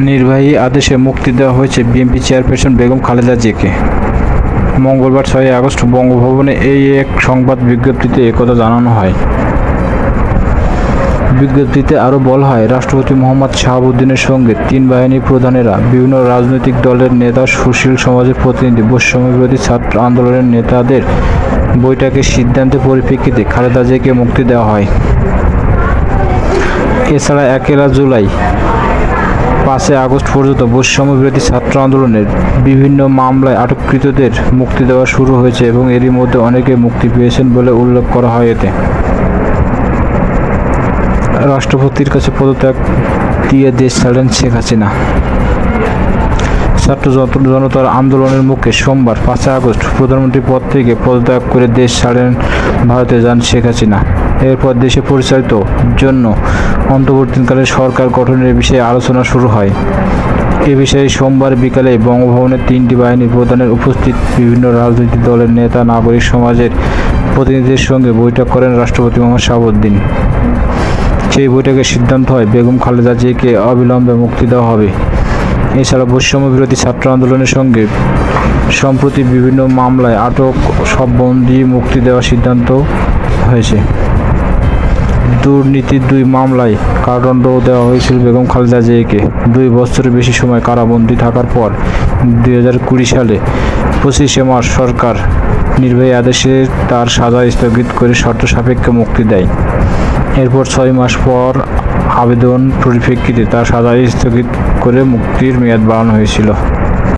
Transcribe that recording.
নির্বাহী আদেশে মুক্তি দেওয়া হয়েছে বিএনপি চেয়ারপারসন বেগম খালেদা জিয়াকে। মঙ্গলবার 6 আগস্ট বঙ্গভবনে এই এক সংবাদ বিজ্ঞপ্তিতে একথা জানানো হয়। বিজ্ঞপ্তিতে আরও বলা হয়, রাষ্ট্রপতি মোহাম্মদ শাহাবুদ্দিনের সঙ্গে 3 বাহিনী প্রধানেরা, বিভিন্ন রাজনৈতিক দলের নেতা, সুশীল সমাজের প্রতিনিধি, বৈষম্যবিরোধী ছাত্র আন্দোলনের নেতাদের বৈঠকের সিদ্ধান্তের পরিপ্রেক্ষিতে খালেদা জিয়াকে মুক্তি দেওয়া হয়। এছাড়া 1 জুলাই 5 আগস্ট পর্যন্ত বৈষম্যবিরোধী ছাত্র আন্দোলনের বিভিন্ন মামলায় আটককৃতদের মুক্তি দেওয়া শুরু হয়েছে এবং এরই মধ্যে অনেকে মুক্তি পেয়েছেন বলে উল্লেখ করা হয়। এতে রাষ্ট্রপতির কাছে পদত্যাগ দিয়ে দেশ ছাড়েন শেখ হাসিনা। ছাত্র জনতার আন্দোলনের মুখে সোমবার 5 আগস্ট প্রধানমন্ত্রীর পদ থেকে পদত্যাগ করে দেশ ছাড়েন ভারতে যান শেখ হাসিনা। এরপর দেশে পরিচালিত জন্য অন্তর্বর্তীকালীন সরকার গঠনের বিষয়ে আলোচনা শুরু হয়। এ বিষয়ে সোমবার বিকালে বঙ্গভবনে 3টি বাহিনীর প্রধানের উপস্থিত বিভিন্ন রাজনৈতিক দলের নেতা, নাগরিক সমাজের প্রতিনিধিদের সঙ্গে বৈঠক করেন রাষ্ট্রপতি মোহাম্মদ শাহাবুদ্দিন। সেই বৈঠকে সিদ্ধান্ত হয় বেগম খালেদা জিয়াকে অবিলম্বে মুক্তি দেওয়া হবে। এছাড়া বৈষম্যবিরোধী ছাত্র আন্দোলনের সঙ্গে সম্প্রতি বিভিন্ন মামলায় আটক সব বন্দী মুক্তি দেওয়ার সিদ্ধান্ত হয়েছে। দুর্নীতির 2 মামলায় কারাদণ্ডও দেওয়া হয়েছিল বেগম খালেদা জিয়াকে। 2 বছরের বেশি সময় কারাবন্দী থাকার পর 2020 সালে 25 মার্চ সরকার নির্বাহী আদেশে তার সাজা স্থগিত করে শর্ত সাপেক্ষে মুক্তি দেয়। এরপর 6 মাস পর আবেদন পরিপ্রেক্ষিতে তার সাজা স্থগিত করে মুক্তির মেয়াদ বাড়ানো হয়েছিল।